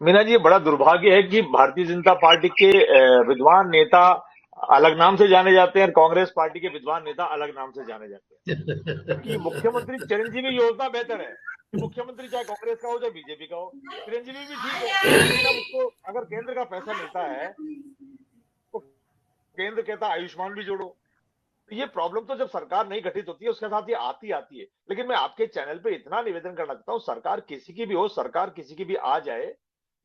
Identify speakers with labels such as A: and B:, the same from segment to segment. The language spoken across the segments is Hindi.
A: मीना जी, ये बड़ा दुर्भाग्य है कि भारतीय जनता पार्टी के विद्वान नेता अलग नाम से जाने जाते हैं और कांग्रेस पार्टी के विद्वान नेता अलग नाम से जाने जाते हैं। क्योंकि मुख्यमंत्री चिरंजीवी योजना बेहतर है कि मुख्यमंत्री चाहे कांग्रेस का हो चाहे बीजेपी का हो, चिरंजीवी भी ठीक है। लेकिन अब उसको अगर केंद्र का पैसा मिलता है तो केंद्र कहता है आयुष्मान भी जोड़ो। तो ये प्रॉब्लम तो जब सरकार नहीं गठित होती है उसके साथ ये आती है। लेकिन मैं आपके चैनल पे इतना निवेदन करना चाहता हूं, सरकार किसी की भी हो, सरकार किसी की भी आ जाए,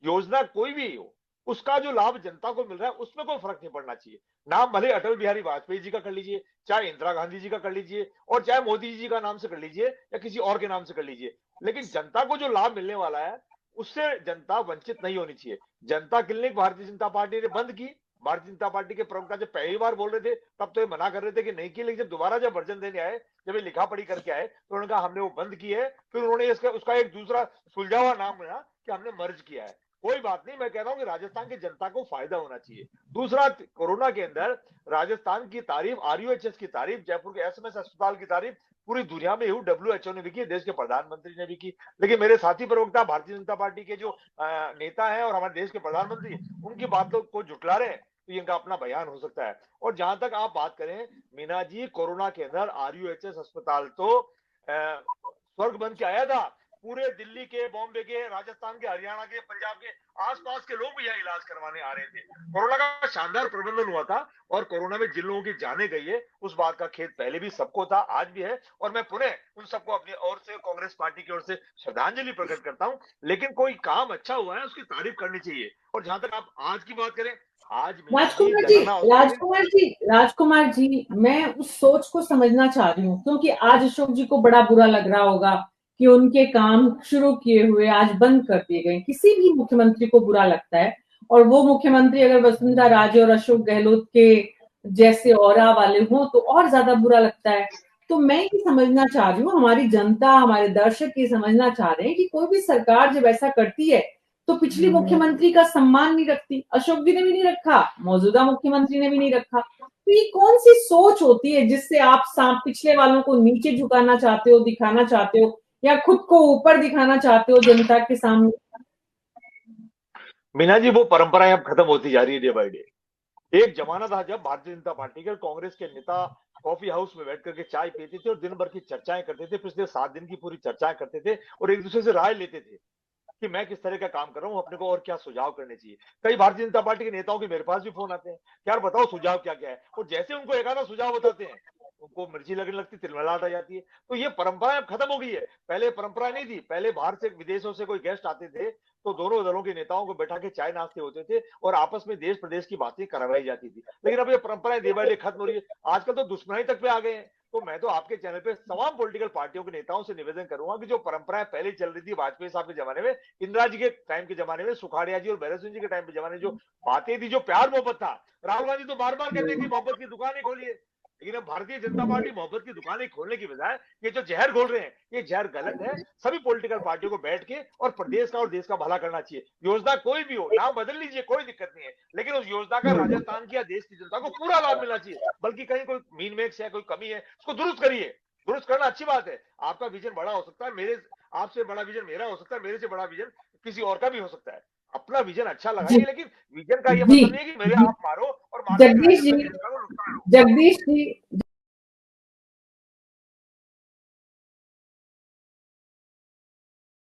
A: योजना कोई भी हो, उसका जो लाभ जनता को मिल रहा है उसमें कोई फर्क नहीं पड़ना चाहिए। नाम भले अटल बिहारी वाजपेयी जी का कर लीजिए, चाहे इंदिरा गांधी जी का कर लीजिए, और चाहे मोदी जी का नाम से कर लीजिए या किसी और के नाम से कर लीजिए, लेकिन जनता को जो लाभ मिलने वाला है उससे जनता वंचित नहीं होनी चाहिए। जनता क्लिनिक भारतीय जनता पार्टी ने बंद की। भारतीय जनता पार्टी के प्रवक्ता जब पहली बार बोल रहे थे तब तो ये मना कर रहे थे कि नहीं की, लेकिन जब दोबारा जब वर्जन देने आए, जब ये लिखा पढ़ी करके आए, तो उन्होंने कहा हमने वो बंद की है। फिर उन्होंने इसका उसका एक दूसरा सुलझा हुआ नाम बना कि हमने मर्ज किया है। कोई बात नहीं, मैं कह रहा हूं कि राजस्थान की जनता को फायदा होना चाहिए। दूसरा, कोरोना के अंदर राजस्थान की तारीफ, आरयूएचएस की तारीफ, जयपुर के एसएमएस अस्पताल की तारीफ पूरी दुनिया में डब्ल्यूएचओ ने भी की, देश के प्रधानमंत्री ने भी की। लेकिन मेरे साथी प्रवक्ता भारतीय जनता पार्टी के जो नेता है और हमारे देश के प्रधानमंत्री, उनकी बातों को झुटला रहे हैं। तो इनका अपना बयान हो सकता है। और जहां तक आप बात करें मीना जी, कोरोना के अंदर आरयूएचएस अस्पताल तो स्वर्ग बन के आया था। पूरे दिल्ली के, बॉम्बे के, राजस्थान के, हरियाणा के, पंजाब के आसपास के लोग भी यहाँ इलाज करवाने आ रहे थे। कोरोना का शानदार प्रबंधन हुआ था। और कोरोना में जिन लोगों की जाने गई है उस बात का खेद पहले भी सबको था, आज भी है। और मैं पुनः उन सबको अपनी ओर से, कांग्रेस पार्टी की ओर से श्रद्धांजलि प्रकट करता हूं। लेकिन कोई काम अच्छा हुआ है उसकी तारीफ करनी चाहिए। और जहां तक आप आज की बात करें, आज मीना जी
B: राजकुमार जी,
A: गणना ऑस्ट्रेलियन।
B: राजकुमार जी, राजकुमार जी, मैं उस सोच को समझना चाह रही हूँ, क्योंकि आज अशोक जी को बड़ा बुरा लग रहा होगा कि उनके काम शुरू किए हुए आज बंद कर दिए गए। किसी भी मुख्यमंत्री को बुरा लगता है, और वो मुख्यमंत्री अगर वसुंधरा राजे और अशोक गहलोत के जैसे ऑरा वाले हों तो और ज्यादा बुरा लगता है। तो मैं ये समझना चाह रही हूँ, हमारी जनता, हमारे दर्शक ये समझना चाह रहे हैं कि कोई भी सरकार जब ऐसा करती है तो पिछली मुख्यमंत्री का सम्मान नहीं रखती। अशोक जी ने भी नहीं रखा, मौजूदा मुख्यमंत्री ने भी नहीं रखा। तो ये कौन सी सोच होती है जिससे आप पिछले वालों को नीचे झुकाना चाहते हो, दिखाना चाहते हो, या खुद को ऊपर दिखाना चाहते हो जनता के सामने?
A: मीना जी, वो परंपराएं अब खत्म होती जा रही है डे बाय डे। एक जमाना था जब भारतीय जनता पार्टी के और कांग्रेस के नेता कॉफी हाउस में बैठ करके चाय पीते थे और दिन भर की चर्चाएं करते थे, पिछले 7 दिन की पूरी चर्चाएं करते थे और एक दूसरे से राय लेते थे कि मैं किस तरह का काम कर रहा हूं, अपने को और क्या सुझाव करने चाहिए। कई भारतीय जनता पार्टी के नेताओं के मेरे पास भी फोन आते हैं, यार बताओ सुझाव क्या क्या है। और जैसे उनको एक आधा सुझाव बताते हैं, उनको मिर्ची लगने लगती, तिलमिलाहट आ जाती है। तो ये परंपरा अब खत्म हो गई है। पहले परंपरा नहीं थी, पहले बाहर से, विदेशों से कोई गेस्ट आते थे तो दोनों दलों के नेताओं को बैठा के चाय नाश्ते होते थे और आपस में देश प्रदेश की बातें करवाई जाती थी। लेकिन अब ये परंपराएं डे बाय डे खत्म हो रही है। आजकल तो दुश्मनी तक पे आ गए हैं। तो मैं तो आपके चैनल पे तमाम पॉलिटिकल पार्टियों के नेताओं से निवेदन करूंगा कि जो परंपराएं पहले चल रही थी वाजपेयी साहब के जमाने में, इंदिरा जी के टाइम के जमाने में, सुखाड़िया जी और भैरव सिंह जी के टाइम के जमाने में जो बातें थी, जो प्यार मोहब्बत था, राहुल गांधी तो बार बार कहते हैं कि मोहब्बत की दुकान ही खोलिए। लेकिन अब भारतीय जनता पार्टी मोहब्बत की दुकानें खोलने की बजाय ये जो जहर घोल रहे हैं, ये जहर गलत है। सभी पॉलिटिकल पार्टियों को बैठ के और प्रदेश का और देश का भला करना चाहिए। योजना कोई भी हो, नाम बदल लीजिए, कोई दिक्कत नहीं है, लेकिन उस योजना का राजस्थान की या देश की जनता को पूरा लाभ मिलना चाहिए। बल्कि कहीं कोई मीन मेक्स है, कोई कमी है, उसको दुरुस्त करिए। दुरुस्त करना अच्छी बात है। आपका विजन बड़ा हो सकता है, मेरे आपसे बड़ा विजन मेरा हो सकता है, मेरे से बड़ा विजन किसी और का भी हो सकता है। अपना विजन अच्छा
B: जी,
A: लगाइए, लेकिन विजन का ये
B: जी,
A: मतलब नहीं है कि मेरे
B: जी,
A: आप मारो और मार करके
B: जगदीश जी,
A: राजस्थान की जनता को नुकसान हो।
B: जगदीश जी,